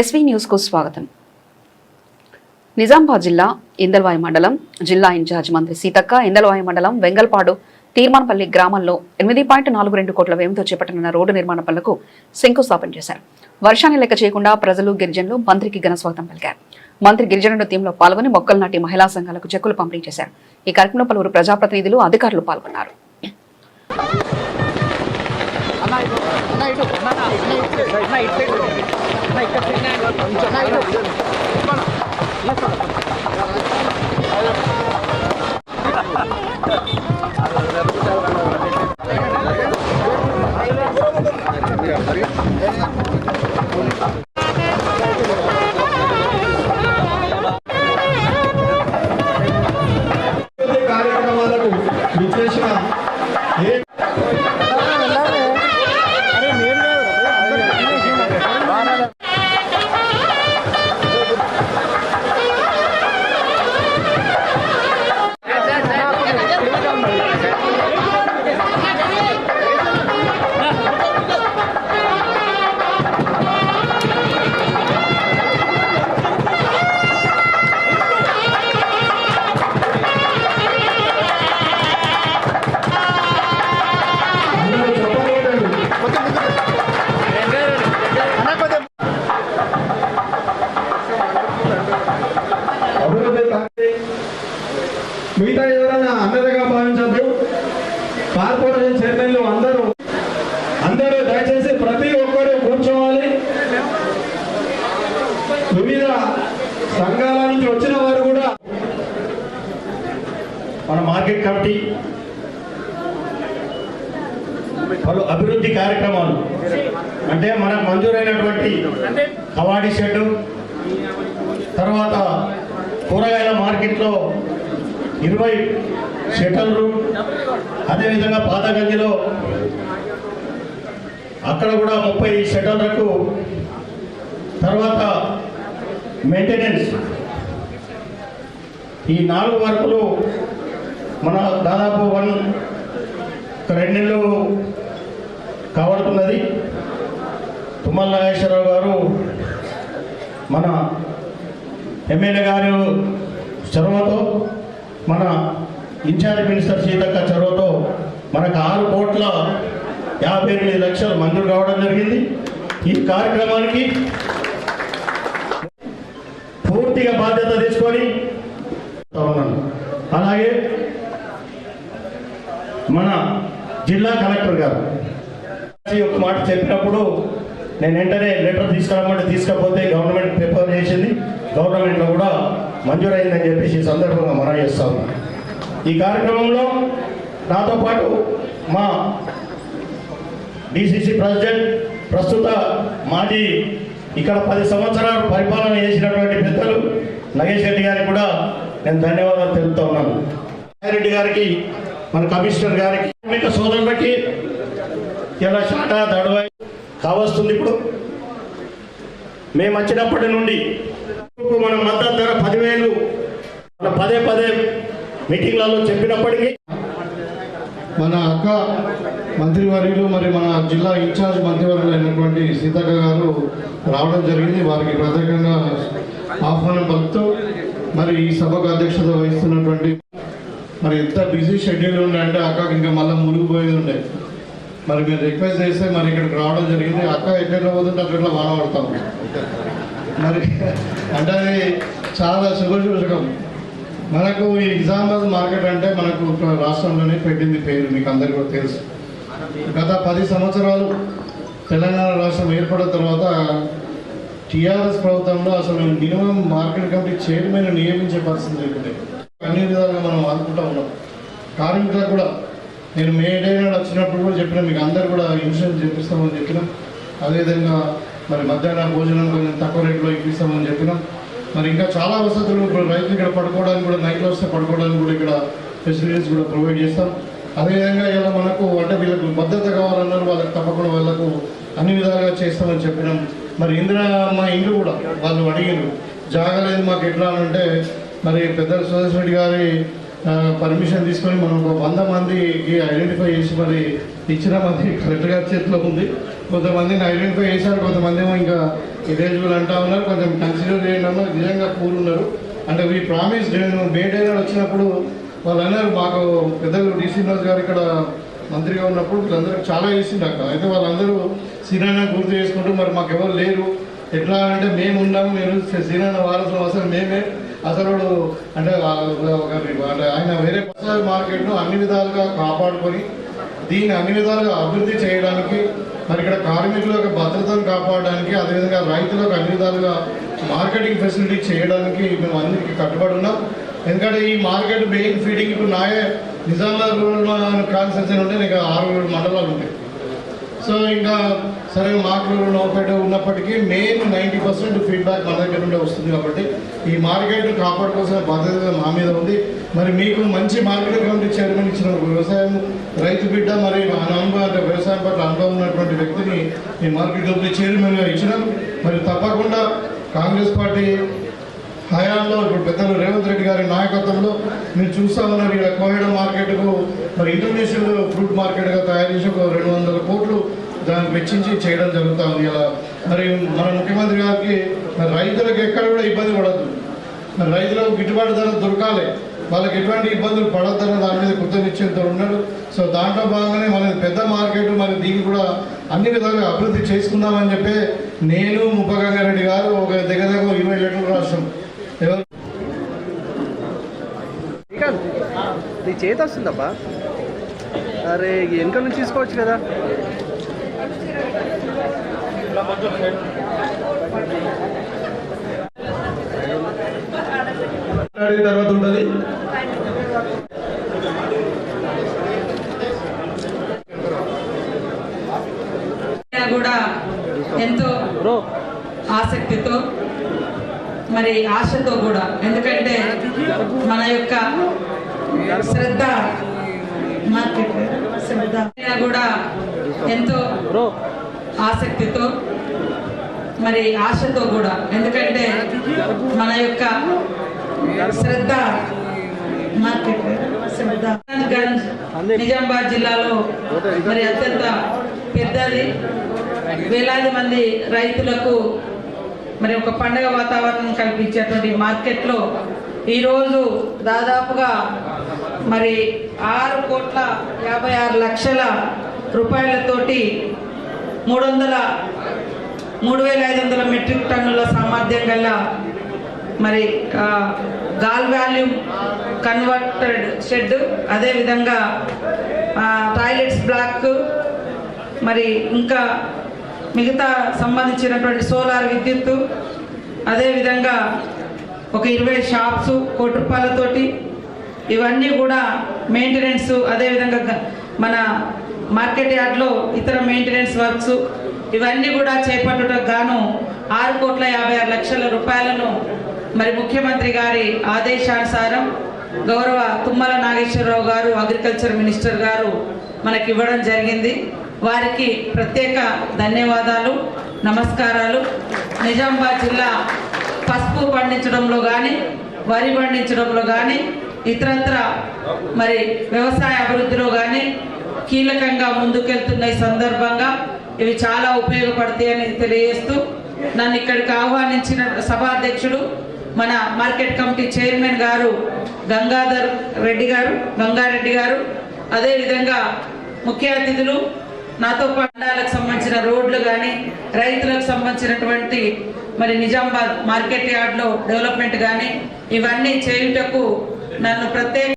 SV news కు స్వాగతం. నిజామాబాద్ జిల్లా ఇందల్వాయి మండలం జిల్లా ఇన్ఛార్జ్ మంత్రి సీతక్క ఇందల్వాయి మండలం వెంగల్పాడు తీర్మానపల్లి గ్రామంలో 8.42 కోట్ల వ్యయంతో చేపట్టనున్న రోడ్డు నిర్మాణ పనులకు శంకుస్థాపన చేశారు. వర్షాన్ని లెక్క చేయకుండా ప్రజలు గిరిజనులు మంత్రికి ఘన స్వాగతం పలికారు. మంత్రి గిరిజనుల టీంలో పాల్గొని మొక్కలు నాటి మహిళా సంఘాలకు చెక్కులు పంపిణీ చేశారు. ఈ కార్యక్రమంలో పలువురు ప్రజాప్రతినిధులు అధికారులు పాల్గొన్నారు. కార్యక్రమాలకు విశేష మిగతా ఎవరైనా అన్నదగా భావించద్దు. కార్పొరేషన్ చైర్మన్లు అందరూ దయచేసి ప్రతి ఒక్కరూ కూర్చోవాలి. వివిధ సంఘాల నుంచి వచ్చిన వారు కూడా మన మార్కెట్ కమిటీ పలు అభివృద్ధి కార్యక్రమాలు అంటే మనకు మంజూరైనటువంటి కవాడి షెడ్డు, తర్వాత కూరగాయల మార్కెట్లో 20 షటర్లు, అదేవిధంగా పాతగంజిలో అక్కడ కూడా 30 షటర్లకు, తర్వాత మెయింటెనెన్స్ ఈ 4 వర్కులు మన దాదాపు 2 నెలలు కావడుతున్నది. తుమ్మల నాగేశ్వరరావు గారు మన ఎమ్మెల్యే గారు చొరవతో, మన ఇన్ఛార్జ్ మినిస్టర్ సీతక్క చొరవతో మనకు 6,58,00,000 మంజూరు కావడం జరిగింది. ఈ కార్యక్రమానికి పూర్తిగా బాధ్యత తీసుకొని ఉన్నాను. అలాగే మన జిల్లా కలెక్టర్ గారు ఒక మాట చెప్పినప్పుడు నేను వెంటనే లెటర్ తీసుకురమ్మంటే తీసుకపోతే గవర్నమెంట్ ప్రిపేర్ చేసింది, గవర్నమెంట్లో కూడా మంజూరైందని చెప్పేసి ఈ సందర్భంగా మనం చేస్తాము. ఈ కార్యక్రమంలో నాతో పాటు మా డిసిసి ప్రెసిడెంట్, ప్రస్తుత మాజీ ఇక్కడ 10 సంవత్సరాలు పరిపాలన చేసినటువంటి పెద్దలు నగేష్ రెడ్డి గారికి కూడా నేను ధన్యవాదాలు తెలుపుతా ఉన్నాను. రెడ్డి గారికి, మన కమిషనర్ గారికి, కార్మిక సోదరులకి ఇలా షాటా దడవాయి కావస్తుంది. ఇప్పుడు మేము వచ్చినప్పటి నుండి మన మద్దతు ధర 10,000 పదే మీటింగ్లలో చెప్పినప్పటికీ మన అక్క మంత్రివర్యులు మరి మన జిల్లా ఇన్ఛార్జ్ మంత్రివర్యులు అయినటువంటి సీతక్క గారు రావడం జరిగింది. వారికి ప్రత్యేకంగా ఆహ్వానం పలుకుతూ మరి ఈ సభకు అధ్యక్షత వహిస్తున్నటువంటి మరి ఎంత బిజీ షెడ్యూల్ ఉండే అంటే అక్కకి ఇంకా మళ్ళీ మునిగిపోయేది ఉండే. మరి మీరు రిక్వెస్ట్ చేస్తే మరి ఇక్కడికి రావడం జరిగింది. అక్క ఎట్లా పోతుంటే అట్లా వాడబడతాం. మరి అంటే అది చాలా శుభసూచకం. మనకు ఈ నిజామాబాద్ మార్కెట్ అంటే మనకు రాష్ట్రంలోనే పెట్టింది పేరు, మీకు అందరికీ కూడా తెలుసు. గత 10 సంవత్సరాలు తెలంగాణ రాష్ట్రం ఏర్పడిన తర్వాత టీఆర్ఎస్ ప్రభుత్వంలో అసలు మినిమం మార్కెట్ కమిటీ చైర్మన్ నియమించే పరిస్థితి లేకుండే. అన్ని విధాలుగా మనం అనుకుంటూ ఉన్నాం. కార్మికులకు కూడా నేను మే డే నాడు వచ్చినప్పుడు కూడా చెప్పినా, మీకు అందరు కూడా ఇన్సూరెన్స్ చేపిస్తామని చెప్పినాం. అదేవిధంగా మరి మధ్యాహ్న భోజనం కొంచెం తక్కువ రేట్లో ఇప్పిస్తామని చెప్పినాం. మరి ఇంకా చాలా వసతులు, ఇప్పుడు రైతులు ఇక్కడ పడుకోవడానికి కూడా, నైట్లో వస్తే పడుకోవడానికి కూడా ఇక్కడ ఫెసిలిటీస్ కూడా ప్రొవైడ్ చేస్తాం. అదేవిధంగా ఇలా మనకు అంటే వీళ్ళకు భద్రత కావాలన్నారు, వాళ్ళకి తప్పకుండా వాళ్ళకు అన్ని విధాలుగా చేస్తామని చెప్పినాం. మరి మా ఇండ్లు కూడా వాళ్ళు అడిగారు, జాగలేదు మాకు ఎట్లా అంటే మరి పెద్దల సురేష్ రెడ్డి గారి పర్మిషన్ తీసుకొని మనం ఒక 100 మందికి ఐడెంటిఫై చేసి మరి ఇచ్చిన మంది కలెక్టర్ గారి చేతిలో ఉంది. కొంతమందిని ఐడెంటిఫై చేశారు, కొంతమంది ఏమో ఇంకా ఇరేజిబుల్ అంటా ఉన్నారు, కొంచెం కన్సిడర్ చేయడం నిజంగా పూర్ ఉన్నారు. అంటే వీ ప్రామిస్ మే డే నాడు వచ్చినప్పుడు వాళ్ళు అన్నారు, మాకు పెద్దలు డీసీ శ్రీనివాస్ గారు ఇక్కడ మంత్రిగా ఉన్నప్పుడు వీళ్ళందరికీ చాలా చేసిందాక. అయితే వాళ్ళందరూ శ్రీనారాయణ గుర్తు చేసుకుంటూ మరి మాకు ఎవరు లేరు, ఎట్లా అంటే మేము ఉన్నాము, మీరు శ్రీనారాయణ వారసులు, అసలు మేమే అసలు అంటే ఆయన వేరే మార్కెట్ను అన్ని విధాలుగా కాపాడుకొని దీన్ని అన్ని విధాలుగా అభివృద్ధి చేయడానికి, మరి ఇక్కడ కార్మికుల యొక్క భద్రతను కాపాడడానికి, అదేవిధంగా రైతులకు అన్ని విధాలుగా మార్కెటింగ్ ఫెసిలిటీ చేయడానికి మేము అందరికీ కట్టుబడి ఉన్నాం. ఎందుకంటే ఈ మార్కెట్ మెయిన్ ఫీడింగ్ ఇప్పుడు నాయే నిజామాబాద్ రూరల్ కాన్స్టిట్యూన్సీ ఉంటే ఇంకా 6 మండలాలు ఉంటాయి. సో ఇంకా సరే మాకు నోపేట ఉన్నప్పటికీ మెయిన్ 90% ఫీడ్బ్యాక్ మన దగ్గర నుండి వస్తుంది. కాబట్టి ఈ మార్కెట్ కాపాడుకోవాల్సిన బాధ్యత మా మీద ఉంది. మరి మీకు మంచి మార్కెట్ కమిటీ చైర్మన్ ఇచ్చిన వ్యవసాయం రైతు బిడ్డ, మరి అనుభవం అంటే వ్యవసాయం పట్ల అనుభవం ఉన్నటువంటి వ్యక్తిని ఈ మార్కెట్ కమిటీ చైర్మన్గా ఇచ్చినాం. మరి తప్పకుండా కాంగ్రెస్ పార్టీ హయాంలో ఇప్పుడు పెద్దలు రేవంత్ రెడ్డి గారి నాయకత్వంలో మీరు చూస్తూ ఉన్నారు, ఇక్కడ కోయడ మార్కెట్కు మరి ఇంటర్నేషనల్ ఫ్రూట్ మార్కెట్గా తయారు చేసి 200 కోట్లు దానికి వెచ్చించి చేయడం జరుగుతూ ఉంది. ఇలా మరి మన ముఖ్యమంత్రి గారికి రైతులకు ఎక్కడ కూడా ఇబ్బంది పడద్దు, మరి రైతులకు గిట్టుబాటు ధర దొరకాలి, వాళ్ళకి ఎటువంటి ఇబ్బందులు పడద్దన్న దాని మీద కృతనిశ్చయంతో ఉన్నాడు. సో దాంట్లో భాగంగానే మన పెద్ద మార్కెట్, మరి దీన్ని కూడా అన్ని విధాలుగా అభివృద్ధి చేసుకుందామని చెప్పి నేను ముప్పగంగారెడ్డి గారు ఒక దగ్గర 20 లీటర్లు రాష్ట్రం నీ చేతి వస్తుందబ్బా, అరే వెనక నుంచి తీసుకోవచ్చు కదా. తర్వాత ఉంటుంది కూడా ఎంతో ఆసక్తితో మరి ఆశతో కూడా, ఎందుకంటే మన యొక్క శ్రద్ధ మార్కెట్ శ్రద్ధ కూడా ఎంతో ఆసక్తితో మరి ఆశతో కూడా, ఎందుకంటే మన యొక్క శ్రద్ధ మార్కెట్ శ్రద్ధ నిజామాబాద్ జిల్లాలో మరి అత్యంత పెద్దది, వేలాది మంది రైతులకు మరి ఒక పండుగ వాతావరణం కల్పించేటువంటి మార్కెట్లో ఈరోజు దాదాపుగా మరి 6,56,00,000 రూపాయలతోటి 3,500 మెట్రిక్ టన్నుల సామర్థ్యం గల మరి గాల్ వాల్యూమ్ కన్వర్టెడ్ షెడ్, అదేవిధంగా టాయిలెట్స్ బ్లాక్, మరి ఇంకా మిగతా సంబంధించినటువంటి సోలార్ విద్యుత్తు, అదేవిధంగా ఒక 20 షాప్స్ 1 కోటి రూపాయలతోటి, ఇవన్నీ కూడా మెయింటెనెన్స్, అదేవిధంగా మన మార్కెట్ యార్డ్లో ఇతర మెయింటెనెన్స్ వర్క్స్ ఇవన్నీ కూడా చేపట్టుటకు గాను 6,56,00,000 రూపాయలను మరి ముఖ్యమంత్రి గారి ఆదేశానుసారం గౌరవ తుమ్మల నాగేశ్వరరావు గారు అగ్రికల్చర్ మినిస్టర్ గారు మనకి ఇవ్వడం జరిగింది. వారికి ప్రత్యేక ధన్యవాదాలు, నమస్కారాలు. నిజామాబాద్ జిల్లా పసుపు పండించడంలో కానీ, వరి పండించడంలో కానీ, ఇతరత్ర మరి వ్యవసాయ అభివృద్ధిలో కానీ కీలకంగా ముందుకెళ్తున్న ఈ సందర్భంగా ఇవి చాలా ఉపయోగపడతాయని తెలియజేస్తూ, నన్ను ఇక్కడికి ఆహ్వానించిన సభాధ్యక్షుడు మన మార్కెట్ కమిటీ చైర్మన్ గారు గంగారెడ్డి గారు, అదేవిధంగా ముఖ్య అతిథులు, నాతో పండాలకు సంబంధించిన రోడ్లు కానీ, రైతులకు సంబంధించినటువంటి మరి నిజామాబాద్ మార్కెట్ యార్డ్లో డెవలప్మెంట్ కానీ ఇవన్నీ చేయుటకు నన్ను ప్రత్యేక